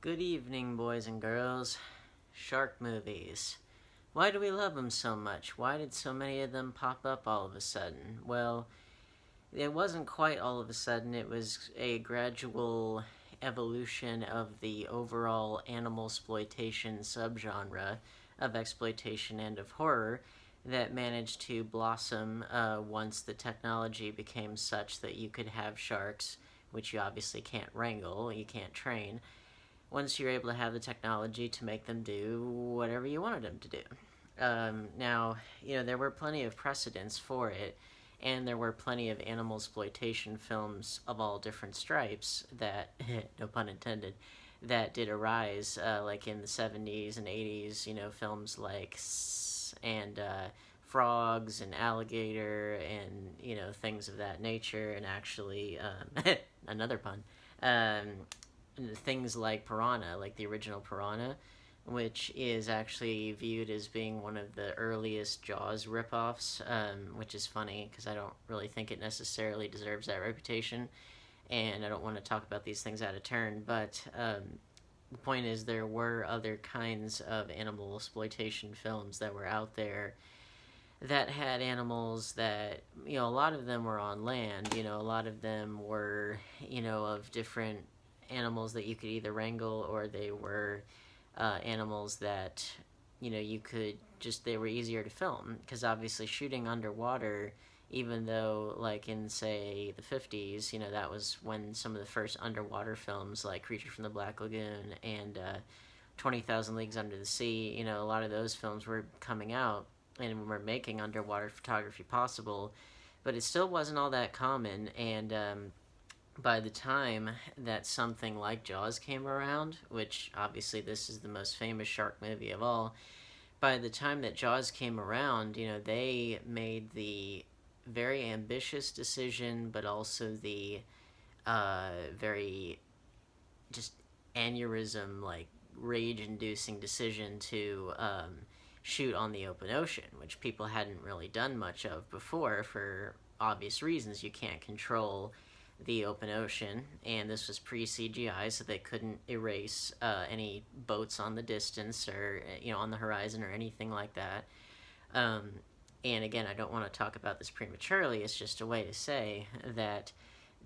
Good evening, boys and girls. Shark movies. Why do we love them so much? Why did so many of them pop up all of a sudden? Well, it wasn't quite all of a sudden, it was a gradual evolution of the overall animal exploitation subgenre of exploitation and of horror that managed to blossom once the technology became such that you could have sharks, which you obviously can't wrangle, you can't train, once you're able to have the technology to make them do whatever you wanted them to do. Now, there were plenty of precedents for it, and there were plenty of animal exploitation films of all different stripes that, no pun intended, that did arise, like in the 70s and 80s, films like and frogs and alligator and, things of that nature, and actually, another pun, things like Piranha, like the original Piranha, which is actually viewed as being one of the earliest Jaws ripoffs, which is funny because I don't really think it necessarily deserves that reputation, and I don't want to talk about these things out of turn, but the point is there were other kinds of animal exploitation films that were out there that had animals that, a lot of them were on land, a lot of them were, of different animals that you could either wrangle, or they were animals that, you could just, they were easier to film. Because obviously shooting underwater, even though, like in, say, the 50s, that was when some of the first underwater films, like Creature from the Black Lagoon and 20,000 Leagues Under the Sea, a lot of those films were coming out and were making underwater photography possible, but it still wasn't all that common. And by the time that something like Jaws came around, which obviously this is the most famous shark movie of all, by the time that Jaws came around, they made the very ambitious decision, but also the very just aneurysm, like rage inducing decision to shoot on the open ocean, which people hadn't really done much of before for obvious reasons. You can't control the open ocean, and this was pre CGI, so they couldn't erase any boats on the distance or on the horizon or anything like that. Um, and again, I don't want to talk about this prematurely. It's just a way to say that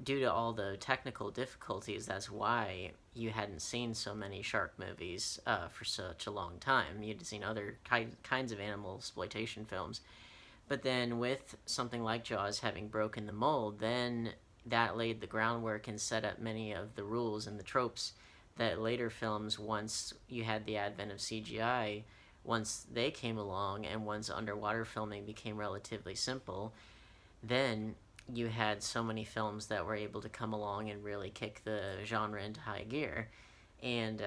due to all the technical difficulties, that's why you hadn't seen so many shark movies for such a long time. You'd seen other kinds of animal exploitation films. But then with something like Jaws having broken the mold, then that laid the groundwork and set up many of the rules and the tropes that later films, once you had the advent of CGI, once they came along and once underwater filming became relatively simple, then you had so many films that were able to come along and really kick the genre into high gear. And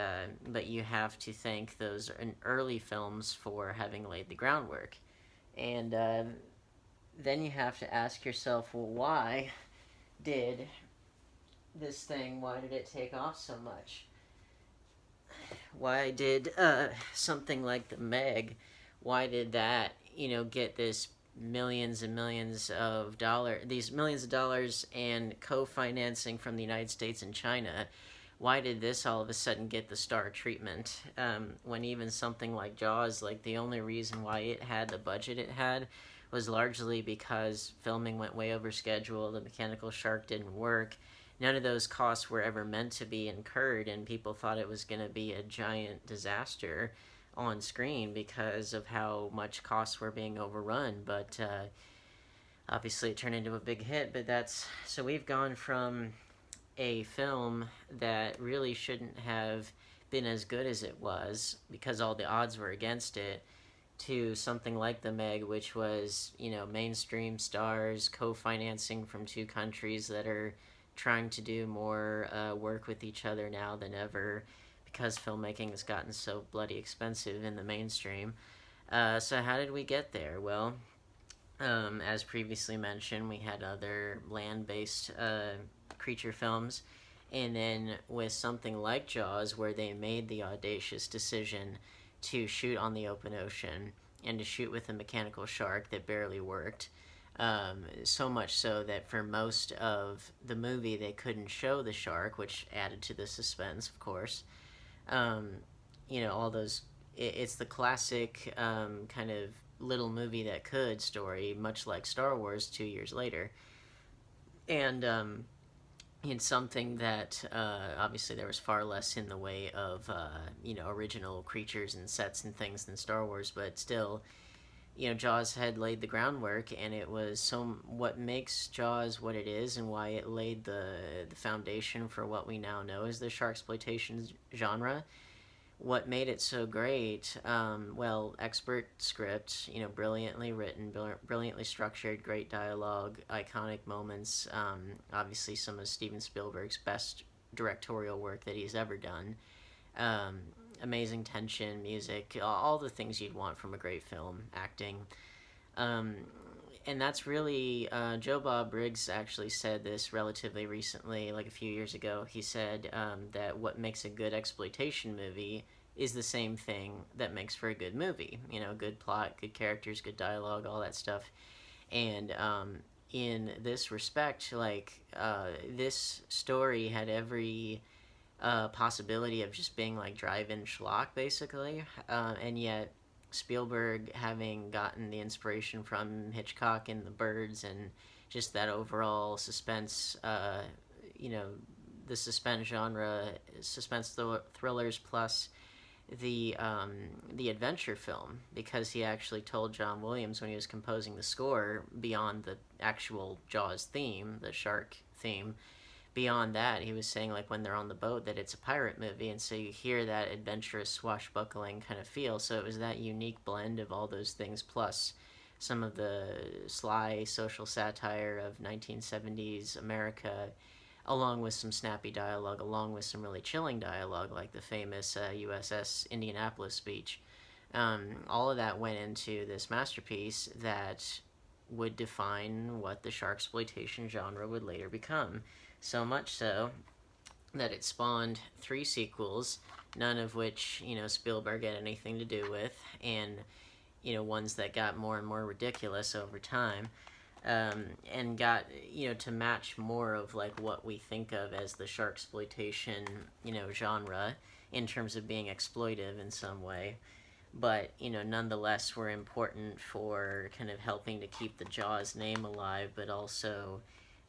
but you have to thank those early films for having laid the groundwork. And then you have to ask yourself, well, did why did it take off so much? Why did something like The Meg, why did that, get this millions and millions of these millions of dollars and co-financing from the United States and China? Why did this all of a sudden get the star treatment, when even something like Jaws, like the only reason why it had the budget it had was largely because filming went way over schedule, the mechanical shark didn't work, none of those costs were ever meant to be incurred, and people thought it was going to be a giant disaster on screen because of how much costs were being overrun. But obviously it turned into a big hit. But that's, so we've gone from a film that really shouldn't have been as good as it was because all the odds were against it, to something like The Meg, which was, mainstream stars, co-financing from two countries that are trying to do more work with each other now than ever because filmmaking has gotten so bloody expensive in the mainstream. So how did we get there? Well, as previously mentioned, we had other land-based creature films, and then with something like Jaws, where they made the audacious decision to shoot on the open ocean and to shoot with a mechanical shark that barely worked. So much so that for most of the movie they couldn't show the shark, which added to the suspense, of course. Um, all those. It's the classic kind of little movie that could story, much like Star Wars 2 years later. And it's something that obviously there was far less in the way of original creatures and sets and things than Star Wars, but still, Jaws had laid the groundwork, and it was so what makes Jaws what it is, and why it laid the foundation for what we now know as the shark exploitation genre. What made it so great? Well, expert script, brilliantly written, brilliantly structured, great dialogue, iconic moments. Obviously, some of Steven Spielberg's best directorial work that he's ever done. Um, Amazing tension, music, all the things you'd want from a great film, acting. Um, and that's really Joe Bob Briggs actually said this relatively recently, like a few years ago. He said that what makes a good exploitation movie is the same thing that makes for a good movie. Good plot, good characters, good dialogue, all that stuff. And in this respect, this story had every possibility of just being like drive-in schlock, basically, and yet Spielberg, having gotten the inspiration from Hitchcock and The Birds, and just that overall suspense, you know, the suspense genre, suspense thrillers plus the adventure film, because he actually told John Williams when he was composing the score, beyond the actual Jaws theme, the shark theme, beyond that, he was saying, like, when they're on the boat, that it's a pirate movie, and so you hear that adventurous, swashbuckling kind of feel. So it was that unique blend of all those things, plus some of the sly social satire of 1970s America, along with some snappy dialogue, along with some really chilling dialogue, like the famous USS Indianapolis speech. All of that went into this masterpiece that would define what the shark exploitation genre would later become. So much so that it spawned 3 sequels, none of which Spielberg had anything to do with, and ones that got more and more ridiculous over time, and got to match more of like what we think of as the shark exploitation genre in terms of being exploitive in some way, but nonetheless were important for kind of helping to keep the Jaws name alive, but also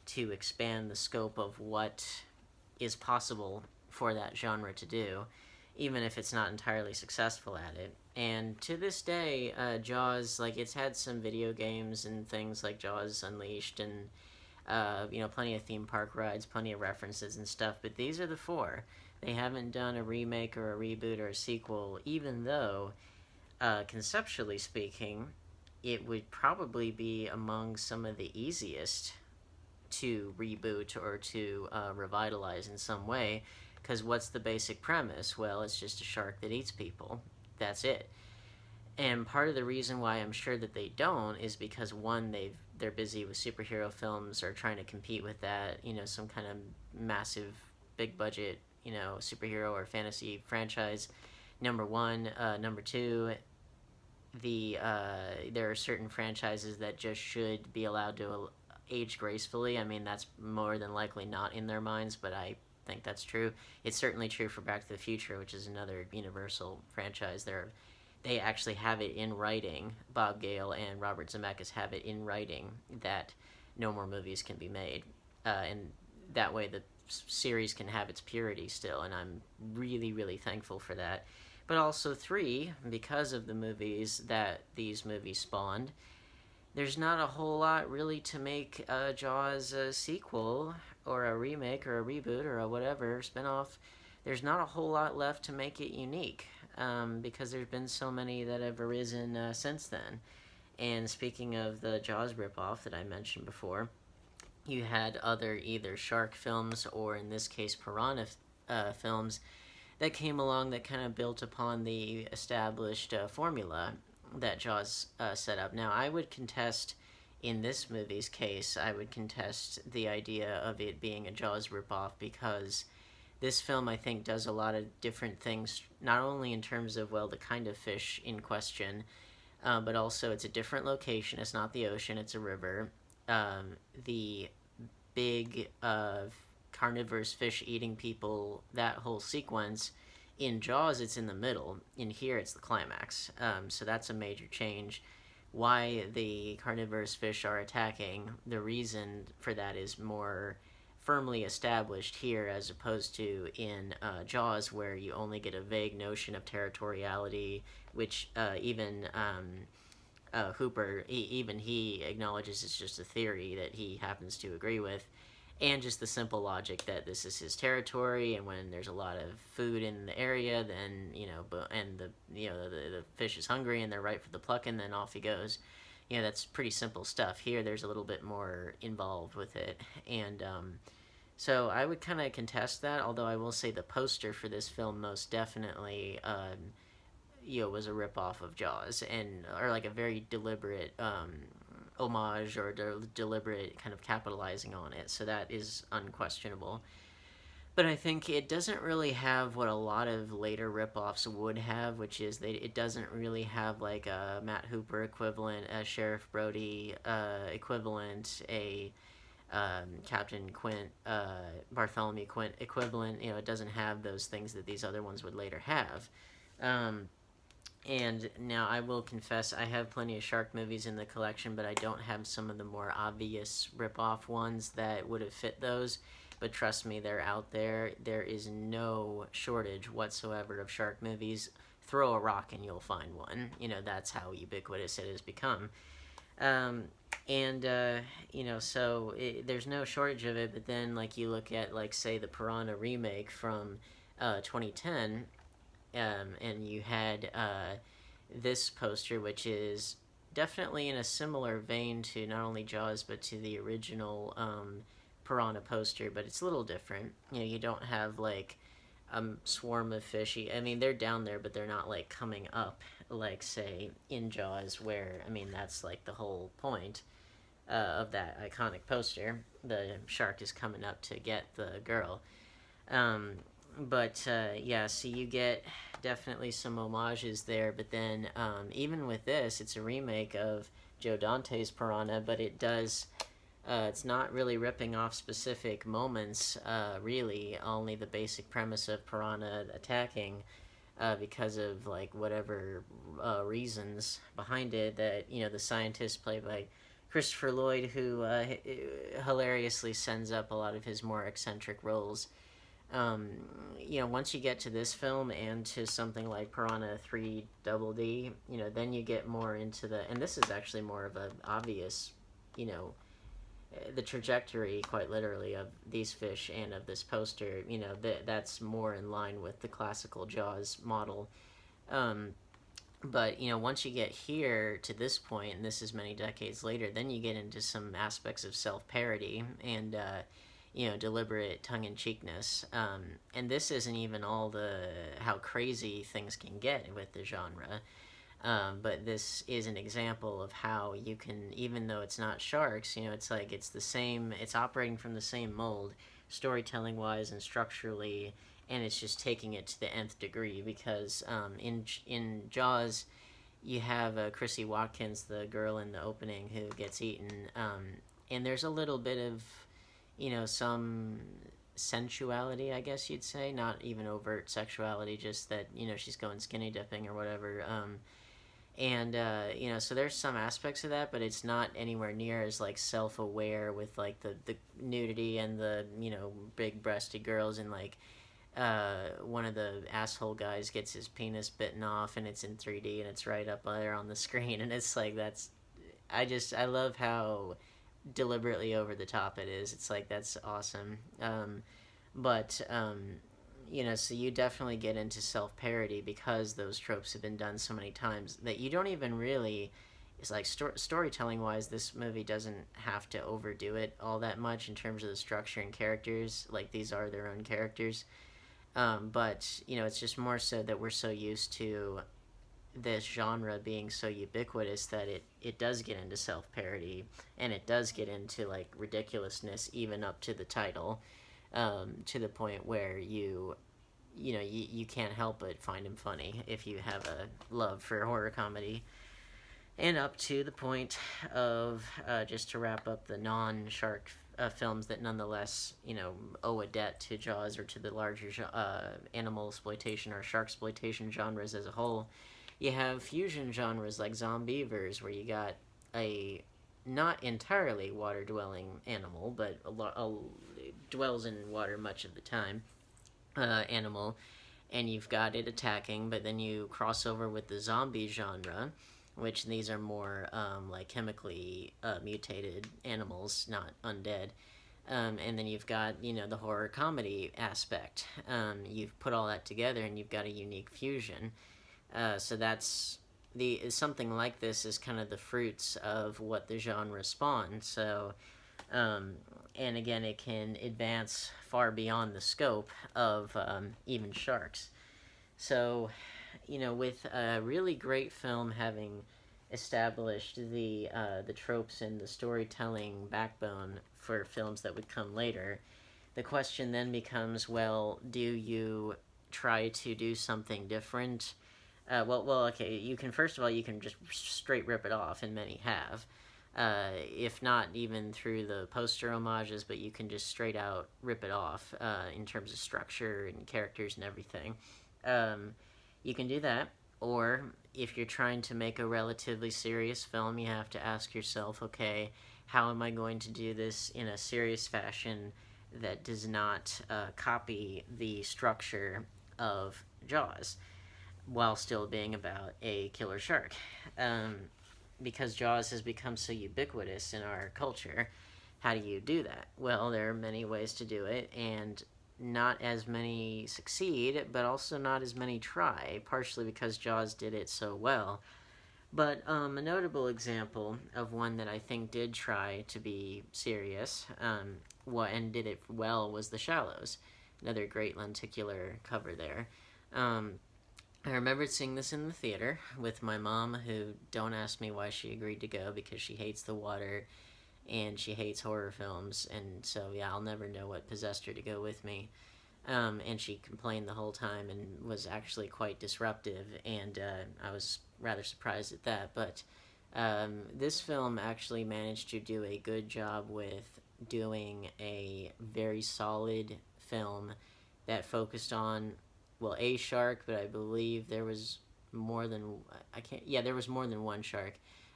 to expand the scope of what is possible for that genre to do, even if it's not entirely successful at it. And to this day, Jaws, like, it's had some video games and things like Jaws Unleashed, and plenty of theme park rides, plenty of references and stuff. But these are the 4. They haven't done a remake or a reboot or a sequel, even though, conceptually speaking, it would probably be among some of the easiest to reboot or to revitalize in some way, because what's the basic premise? Well, it's just a shark that eats people. That's it. And part of the reason why I'm sure that they don't is because, one, they're busy with superhero films or trying to compete with that, some kind of massive, big budget, superhero or fantasy franchise. Number one. Number two, there are certain franchises that just should be allowed to age gracefully. I mean, that's more than likely not in their minds, but I think that's true. It's certainly true for Back to the Future, which is another Universal franchise. They actually have it in writing. Bob Gale and Robert Zemeckis have it in writing that no more movies can be made, and that way the series can have its purity still. And I'm really, really thankful for that. But also 3, because of the movies that these movies spawned, there's not a whole lot really to make Jaws a sequel or a remake or a reboot or a whatever spinoff. There's not a whole lot left to make it unique, because there's been so many that have arisen since then. And speaking of the Jaws ripoff that I mentioned before, you had other either shark films or, in this case, piranha films that came along that kind of built upon the established formula that Jaws set up. Now, I would contest, in this movie's case, I would contest the idea of it being a Jaws ripoff, because this film, I think, does a lot of different things, not only in terms of, well, the kind of fish in question, but also it's a different location. It's not the ocean, it's a river. The big carnivorous fish eating people, that whole sequence In Jaws, it's in the middle. In here, it's the climax. So that's a major change. Why the carnivorous fish are attacking, the reason for that is more firmly established here as opposed to in Jaws, where you only get a vague notion of territoriality, which even Hooper, even he acknowledges it's just a theory that he happens to agree with, and just the simple logic that this is his territory, and when there's a lot of food in the area, then and the fish is hungry and they're ripe for the plucking, then off he goes. That's pretty simple stuff. Here, there's a little bit more involved with it, and so I would kind of contest that. Although I will say the poster for this film most definitely was a ripoff of Jaws, or like a very deliberate homage or deliberate kind of capitalizing on it. So that is unquestionable. But I think it doesn't really have what a lot of later ripoffs would have, which is it doesn't really have like a Matt Hooper equivalent, a Sheriff Brody equivalent, a Captain Quint, Bartholomew Quint equivalent. It doesn't have those things that these other ones would later have. And now I will confess, I have plenty of shark movies in the collection, but I don't have some of the more obvious rip-off ones that would have fit those. But trust me, they're out there. There is no shortage whatsoever of shark movies. Throw a rock and you'll find one. That's how ubiquitous it has become. So there's no shortage of it. But then, like, you look at, like, say, the Piranha remake from 2010, and you had this poster, which is definitely in a similar vein to not only Jaws, but to the original Piranha poster, but it's a little different. You don't have, like, a swarm of fish. I mean, they're down there, but they're not, like, coming up, like, say, in Jaws, where, I mean, that's, like, the whole point of that iconic poster. The shark is coming up to get the girl. So you get definitely some homages there, but then even with this, it's a remake of Joe Dante's Piranha, but it does, it's not really ripping off specific moments, really, only the basic premise of Piranha attacking, because of, like, whatever reasons behind it, that, the scientist played by Christopher Lloyd, who hilariously sends up a lot of his more eccentric roles. Once you get to this film and to something like Piranha 3 Double D, then you get more into and this is actually more of an obvious, the trajectory, quite literally, of these fish and of this poster, that's more in line with the classical Jaws model. But, once you get here to this point, and this is many decades later, then you get into some aspects of self-parody and, deliberate tongue-in-cheekness. And this isn't even all how crazy things can get with the genre. But this is an example of how you can, even though it's not sharks, it's like it's operating from the same mold, storytelling-wise and structurally, and it's just taking it to the nth degree, because in Jaws, you have Chrissy Watkins, the girl in the opening who gets eaten, and there's a little bit of, some sensuality, I guess you'd say, not even overt sexuality, just that, she's going skinny dipping or whatever, so there's some aspects of that, but it's not anywhere near as, like, self-aware with, like, the nudity and the, big-breasted girls, and, like, one of the asshole guys gets his penis bitten off, and it's in 3D, and it's right up there on the screen, and it's like, I love how deliberately over the top it is. It's like, that's awesome. So you definitely get into self-parody because those tropes have been done so many times that you don't even really, it's like storytelling wise, this movie doesn't have to overdo it all that much in terms of the structure and characters. Like, these are their own characters. But it's just more so that we're so used to this genre being so ubiquitous that it does get into self-parody, and it does get into, like, ridiculousness even up to the title, to the point where you can't help but find him funny if you have a love for horror comedy. And up to the point of, just to wrap up the non-shark films that nonetheless, owe a debt to Jaws or to the larger animal exploitation or shark exploitation genres as a whole. You have fusion genres like Zombievers, where you got a not entirely water dwelling animal, but dwells in water much of the time animal, and you've got it attacking, but then you cross over with the zombie genre, which these are more like chemically mutated animals, not undead. And then you've got the horror comedy aspect. You've put all that together, and you've got a unique fusion. So that's something like this is kind of the fruits of what the genre spawned. So, and again, it can advance far beyond the scope of even sharks. So, with a really great film having established the tropes and the storytelling backbone for films that would come later, the question then becomes, well, do you try to do something different? Okay. You can first of all, you can just straight rip it off, and many have. If not even through the poster homages, but you can just straight out rip it off in terms of structure and characters and everything. You can do that, or if you're trying to make a relatively serious film, you have to ask yourself, okay, how am I going to do this in a serious fashion that does not copy the structure of Jaws, while still being about a killer shark? Because Jaws has become so ubiquitous in our culture, how do you do that? Well, there are many ways to do it, and not as many succeed, but also not as many try, partially because Jaws did it so well. But a notable example of one that I think did try to be serious and did it well was The Shallows, another great lenticular cover there. I remembered seeing this in the theater with my mom, who, don't ask me why she agreed to go, because she hates the water and she hates horror films, and so yeah, I'll never know what possessed her to go with me. And she complained the whole time and was actually quite disruptive, and I was rather surprised at that. But this film actually managed to do a good job with doing a very solid film that focused on, well, a shark, but I believe there was more than there was more than one shark.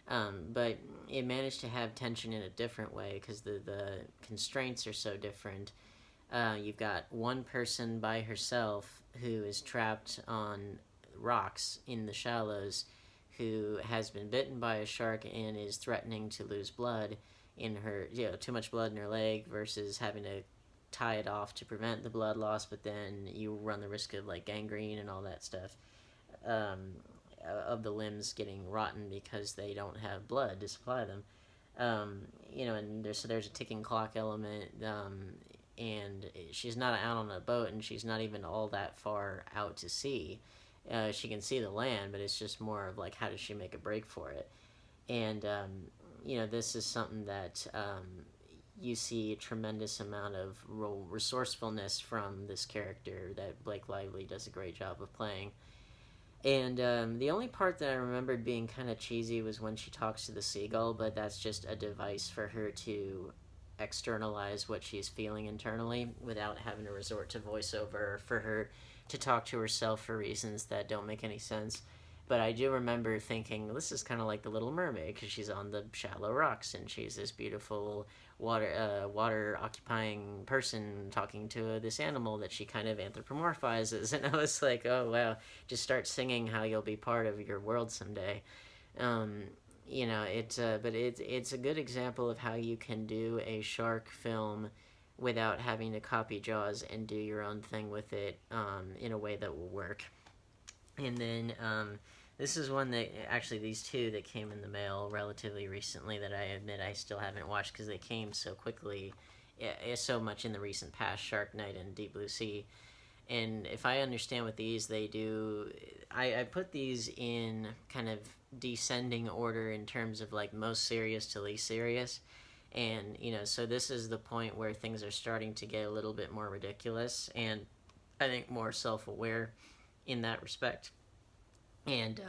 But it managed to have tension in a different way because the constraints are so different. You've got one person by herself who is trapped on rocks in the shallows, who has been bitten by a shark and is threatening to lose blood in her, too much blood in her leg, versus having to tie it off to prevent the blood loss, but then you run the risk of like gangrene and all that stuff, of the limbs getting rotten because they don't have blood to supply them. And there's a ticking clock element, and she's not out on a boat, and she's not even all that far out to sea. She can see the land, but it's just more of like, how does she make a break for it? And this is something that you see a tremendous amount of resourcefulness from this character that Blake Lively does a great job of playing. And the only part that I remembered being kind of cheesy was when she talks to the seagull, but that's just a device for her to externalize what she's feeling internally without having to resort to voiceover, for her to talk to herself for reasons that don't make any sense. But I do remember thinking, this is kind of like the Little Mermaid, because she's on the shallow rocks and she's this beautiful water occupying person talking to this animal that she kind of anthropomorphizes. And I was like, oh wow, just start singing how you'll be part of your world someday. But it's a good example of how you can do a shark film without having to copy Jaws and do your own thing with it in a way that will work. And then this is one that, actually these two that came in the mail relatively recently, that I admit I still haven't watched because they came so quickly, so much in the recent past, Sharknado and Deep Blue Sea. And if I understand what these they do, I put these in kind of descending order in terms of like most serious to least serious. And, so this is the point where things are starting to get a little bit more ridiculous, and I think more self-aware in that respect. And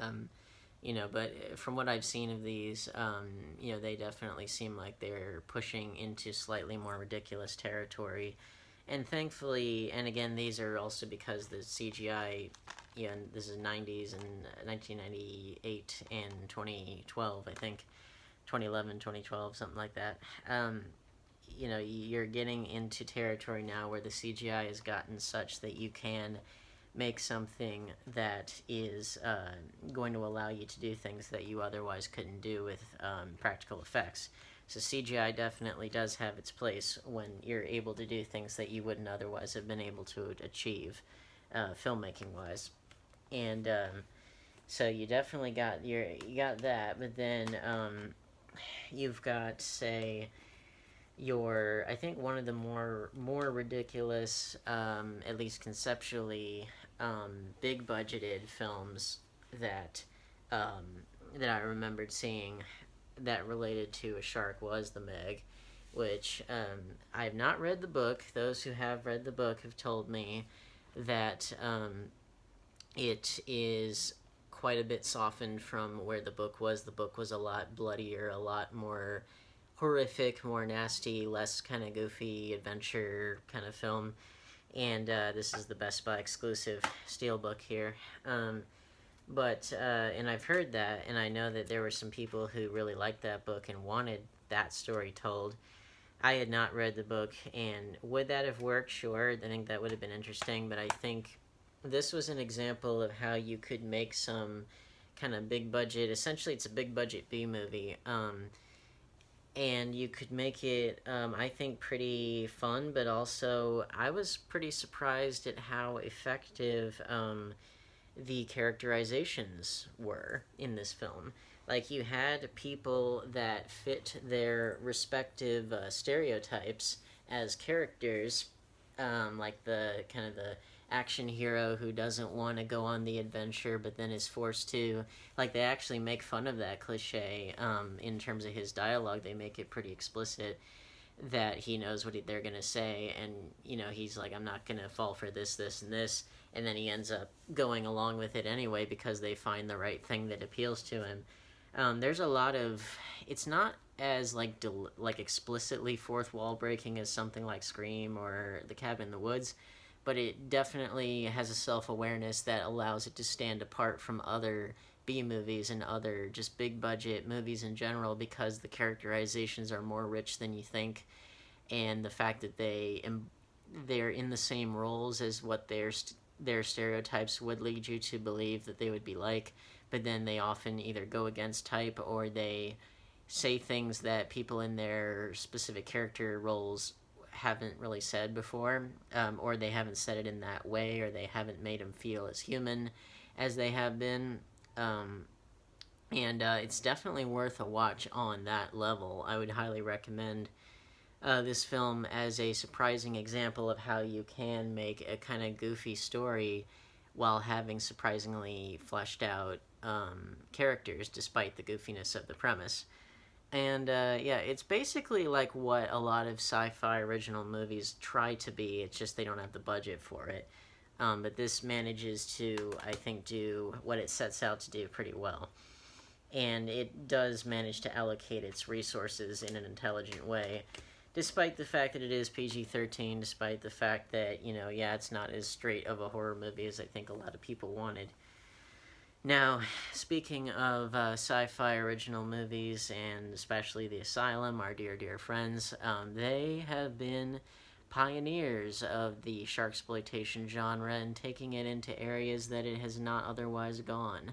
But from what I've seen of these, they definitely seem like they're pushing into slightly more ridiculous territory. And thankfully, and again, these are also because the CGI, this is 90s and 1998 and 2012, I think, 2011, 2012, something like that. You're getting into territory now where the CGI has gotten such that you can make something that is going to allow you to do things that you otherwise couldn't do with practical effects. So CGI definitely does have its place when you're able to do things that you wouldn't otherwise have been able to achieve, filmmaking wise. And so you definitely you got that, but then you've got, say, I think one of the more ridiculous, at least conceptually, big budgeted films that that I remembered seeing that related to a shark was The Meg, which I have not read the book. Those who have read the book have told me that it is quite a bit softened from where the book was. The book was a lot bloodier, a lot more horrific, more nasty, less kind of goofy adventure kind of film. And this is the Best Buy exclusive steelbook here. And I've heard that, and I know that there were some people who really liked that book and wanted that story told. I had not read the book, and would that have worked? Sure, I think that would have been interesting, but I think this was an example of how you could make some kind of big budget, essentially it's a big budget B movie, and you could make it, I think, pretty fun, but also I was pretty surprised at how effective the characterizations were in this film. Like, you had people that fit their respective stereotypes as characters, like the kind of the action hero who doesn't want to go on the adventure but then is forced to. Like, they actually make fun of that cliche in terms of his dialogue. They make it pretty explicit that he knows what they're going to say, and he's like, I'm not going to fall for this, this, and this, and then he ends up going along with it anyway because they find the right thing that appeals to him. There's a lot of, it's not as like explicitly fourth wall breaking as something like Scream or The Cabin in the Woods, but it definitely has a self-awareness that allows it to stand apart from other B movies and other just big budget movies in general, because the characterizations are more rich than you think, and the fact that they're in the same roles as what their stereotypes would lead you to believe that they would be like, but then they often either go against type or they say things that people in their specific character roles haven't really said before, or they haven't said it in that way, or they haven't made them feel as human as they have been. And it's definitely worth a watch on that level. I would highly recommend this film as a surprising example of how you can make a kind of goofy story while having surprisingly fleshed out characters despite the goofiness of the premise. And it's basically like what a lot of sci-fi original movies try to be. It's just they don't have the budget for it. But this manages to, I think, do what it sets out to do pretty well. And it does manage to allocate its resources in an intelligent way, despite the fact that it is PG-13, despite the fact that, it's not as straight of a horror movie as I think a lot of people wanted. Now, speaking of sci-fi original movies, and especially The Asylum, our dear, dear friends, they have been pioneers of the sharksploitation genre and taking it into areas that it has not otherwise gone.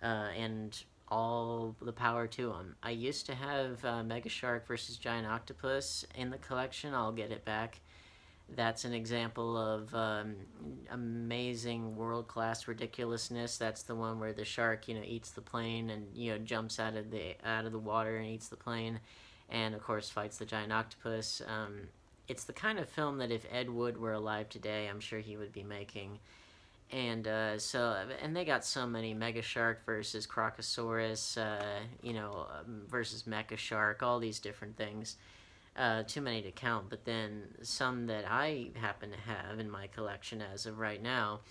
And all the power to them. I used to have Mega Shark versus Giant Octopus in the collection. I'll get it back. That's an example of amazing world-class ridiculousness. That's the one where the shark, eats the plane and jumps out of the water and eats the plane, and of course fights the giant octopus. It's the kind of film that if Ed Wood were alive today, I'm sure he would be making. And and they got so many: Mega Shark versus Crocosaurus, versus Mecha Shark, all these different things. Too many to count, but then some that I happen to have in my collection as of right now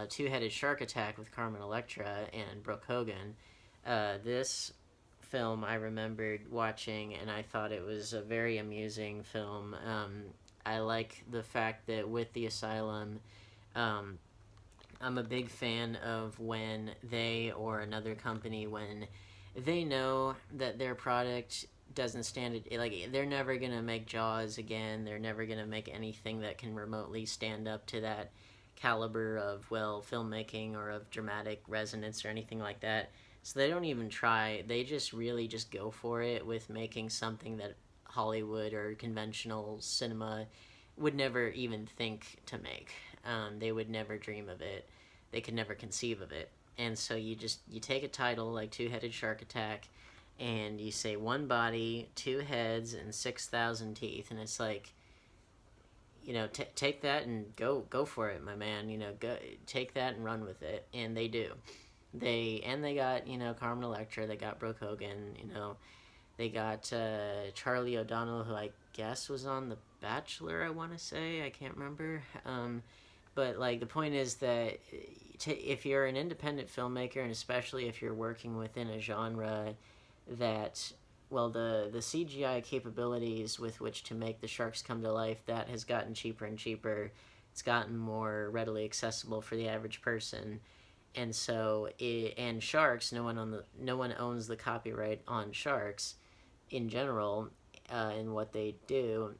Two-Headed Shark Attack with Carmen, Electra, and Brooke Hogan. This film I remembered watching, and I thought it was a very amusing film. I like the fact that with the asylum, um, I'm a big fan of when they or another company, when they know that their product doesn't stand it, like they're never gonna make Jaws again. They're never gonna make anything that can remotely stand up to that caliber of filmmaking or of dramatic resonance or anything like that. So they don't even try. They just really just go for it with making something that Hollywood or conventional cinema would never even think to make. They would never dream of it. They could never conceive of it. And so you take a title like Two-Headed Shark Attack, and you say one body, two heads, and 6,000 teeth, and it's like, take that and go for it, my man. Go take that and run with it, and they do. They got Carmen Electra, they got Brooke Hogan, they got Charlie O'Donnell, who I guess was on The Bachelor. I want to say, I can't remember. But like the point is that if you're an independent filmmaker, and especially if you're working within a genre that, well, the CGI capabilities with which to make the sharks come to life, that has gotten cheaper and cheaper. It's gotten more readily accessible for the average person. And so and sharks, no one owns the copyright on sharks in general, in what they do.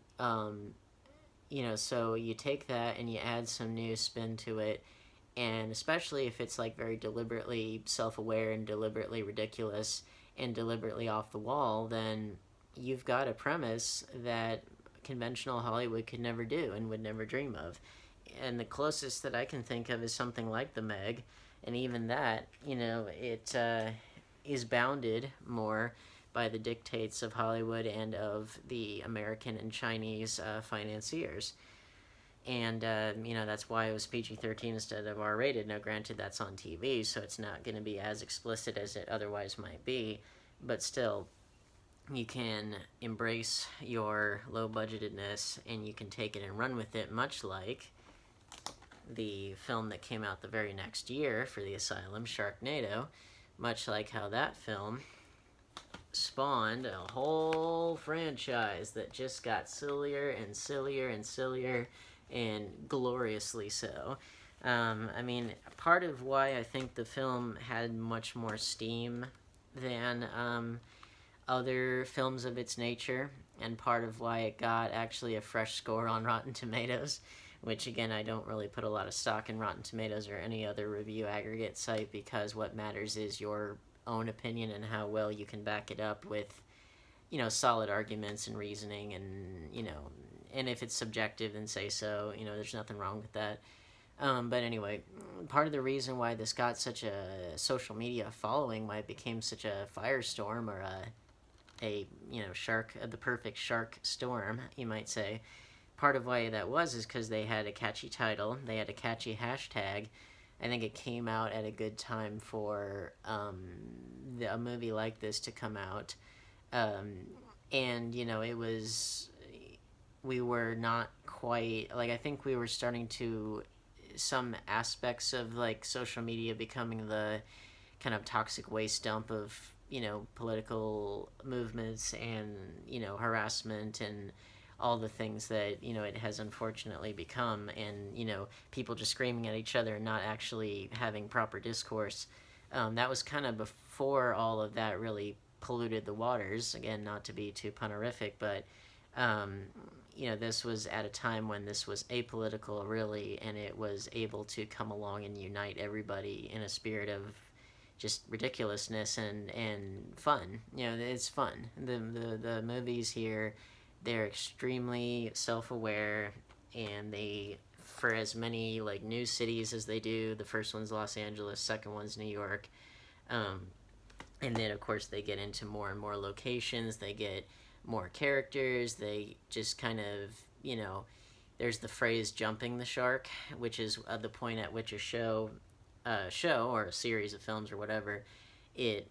So you take that and you add some new spin to it, and especially if it's like very deliberately self-aware and deliberately ridiculous and deliberately off the wall, then you've got a premise that conventional Hollywood could never do and would never dream of. And the closest that I can think of is something like The Meg, and even that, it is bounded more by the dictates of Hollywood and of the American and Chinese financiers. And, that's why it was PG-13 instead of R-rated. Now, granted, that's on TV, so it's not going to be as explicit as it otherwise might be. But still, you can embrace your low-budgetedness, and you can take it and run with it, much like the film that came out the very next year for the asylum, Sharknado. Much like how that film spawned a whole franchise that just got sillier and sillier and sillier, and gloriously so. Part of why I think the film had much more steam than other films of its nature, and part of why it got actually a fresh score on Rotten Tomatoes, which again, I don't really put a lot of stock in Rotten Tomatoes or any other review aggregate site, because what matters is your own opinion and how well you can back it up with, solid arguments and reasoning, and, and if it's subjective, then say so. There's nothing wrong with that. But anyway, part of the reason why this got such a social media following, why it became such a firestorm, or the perfect shark storm, you might say, part of why that is because they had a catchy title, they had a catchy hashtag. I think it came out at a good time for a movie like this to come out. And, it was, we were not quite, like, I think we were starting to, some aspects of, like, social media becoming the kind of toxic waste dump of, political movements and, harassment and all the things that, it has unfortunately become, and, people just screaming at each other and not actually having proper discourse. That was kind of before all of that really polluted the waters. Again, not to be too punerific, but, this was at a time when this was apolitical, really, and it was able to come along and unite everybody in a spirit of just ridiculousness and fun. It's fun. The movies here, they're extremely self-aware, and they, for as many like new cities as they do, the first one's Los Angeles, second one's New York, and then of course they get into more and more locations, they get more characters, they just kind of, there's the phrase jumping the shark, which is the point at which a show or a series of films or whatever, it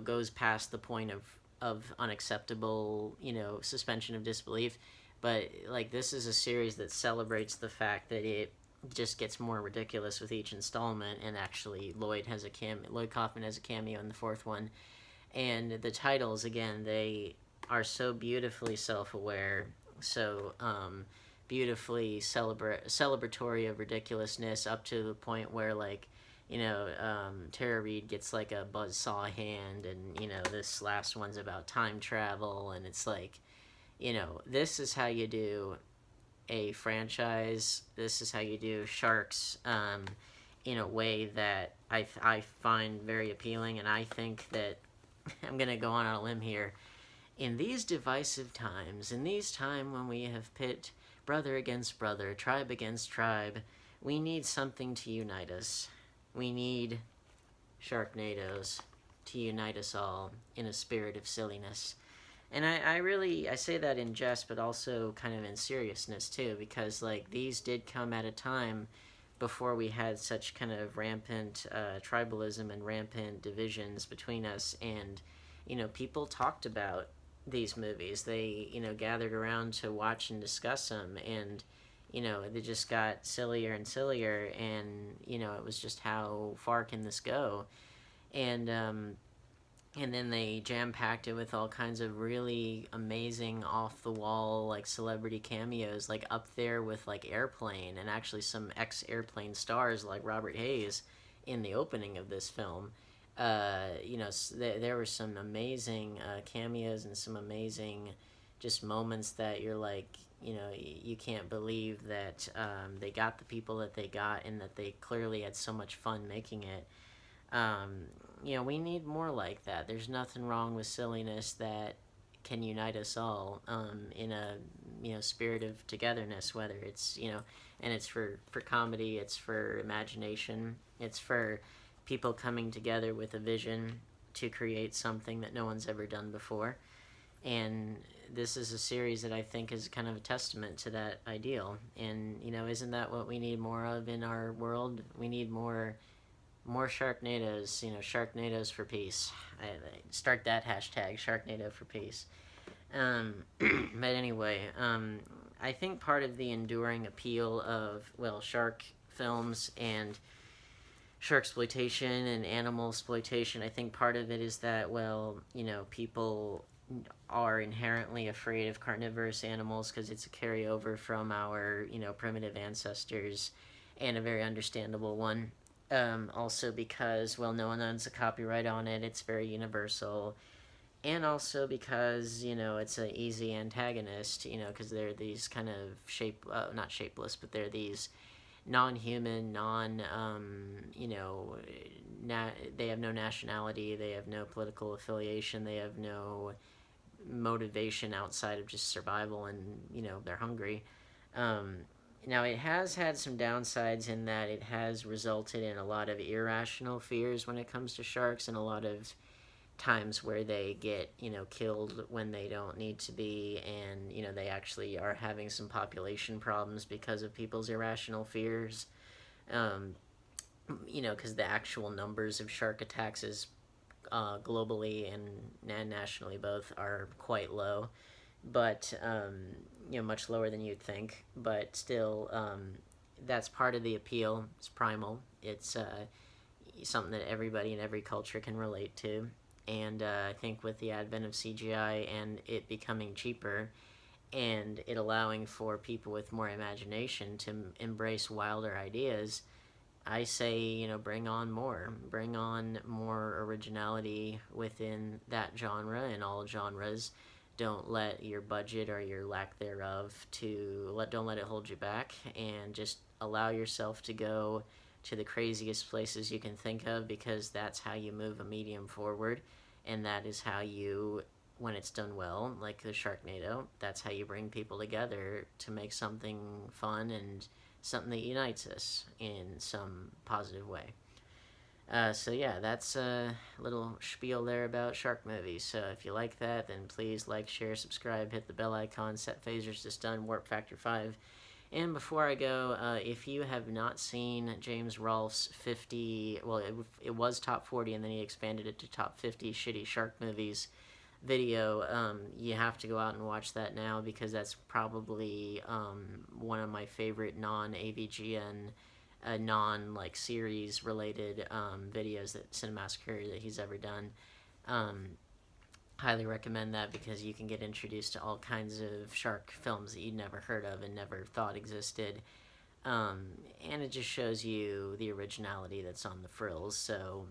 goes past the point of unacceptable, suspension of disbelief. But like, this is a series that celebrates the fact that it just gets more ridiculous with each installment. And actually, Lloyd Kaufman has a cameo in the fourth one. And the titles, again, they are so beautifully self-aware, so beautifully celebratory of ridiculousness, up to the point where, like, Tara Reid gets like a buzzsaw hand, and this last one's about time travel, and it's like, this is how you do a franchise. This is how you do Sharks, in a way that I find very appealing, and I think that I'm gonna go on a limb here. In these divisive times, in these times when we have pit brother against brother, tribe against tribe, we need something to unite us. We need Sharknadoes to unite us all in a spirit of silliness. And I say that in jest, but also kind of in seriousness too, because like these did come at a time before we had such kind of rampant tribalism and rampant divisions between us, and people talked about these movies. They gathered around to watch and discuss them, and they just got sillier and sillier, and it was just, how far can this go? And then they jam-packed it with all kinds of really amazing off-the-wall, like, celebrity cameos, like, up there with, like, Airplane, and actually some ex-Airplane stars, like Robert Hayes, in the opening of this film. There were some amazing cameos, and some amazing just moments that you're like, you can't believe that they got the people that they got, and that they clearly had so much fun making it. We need more like that. There's nothing wrong with silliness that can unite us all, in a spirit of togetherness. Whether it's and it's for comedy, it's for imagination, it's for people coming together with a vision to create something that no one's ever done before. And this is a series that I think is kind of a testament to that ideal. And isn't that what we need more of in our world? We need more Sharknadoes, Sharknadoes for peace. I start that hashtag, Sharknado for peace. But anyway, I think part of the enduring appeal of, shark films and shark exploitation and animal exploitation, I think part of it is that, people are inherently afraid of carnivorous animals because it's a carryover from our, primitive ancestors, and a very understandable one. Also because, no one owns a copyright on it, it's very universal, and also because, it's an easy antagonist, because they're these kind of not shapeless, but they're these non-human, they have no nationality, they have no political affiliation, they have no motivation outside of just survival, and, they're hungry. Now, it has had some downsides in that it has resulted in a lot of irrational fears when it comes to sharks, and a lot of times where they get, killed when they don't need to be, and, they actually are having some population problems because of people's irrational fears. Because the actual numbers of shark attacks is, globally and nationally both, are quite low. But much lower than you'd think, but still, that's part of the appeal. It's primal. It's something that everybody in every culture can relate to, and I think with the advent of CGI and it becoming cheaper, and it allowing for people with more imagination to embrace wilder ideas, I say, bring on more originality within that genre and all genres. Don't let your budget or your lack thereof don't let it hold you back, and just allow yourself to go to the craziest places you can think of, because that's how you move a medium forward, and that is how you, when it's done well, like the Sharknado, that's how you bring people together to make something fun and something that unites us in some positive way. So yeah, that's a little spiel there about shark movies. So if you like that, then please like, share, subscribe, hit the bell icon, set phasers to stun, warp factor 5. And before I go, if you have not seen James Rolfe's 50, it was top 40, and then he expanded it to top 50 shitty shark movies, video, you have to go out and watch that now, because that's probably one of my favorite non-AVGN, non series related videos that Cinemassacre that he's ever done. Um, Highly recommend that, because you can get introduced to all kinds of shark films that you'd never heard of and never thought existed. Um, and it just shows you the originality that's on the frills. So,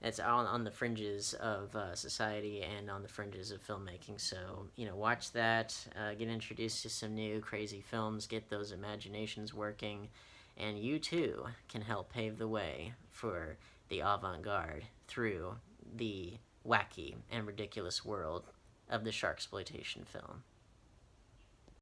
it's on the fringes of society and on the fringes of filmmaking. So, watch that, get introduced to some new crazy films, get those imaginations working, and you too can help pave the way for the avant-garde through the wacky and ridiculous world of the sharksploitation film.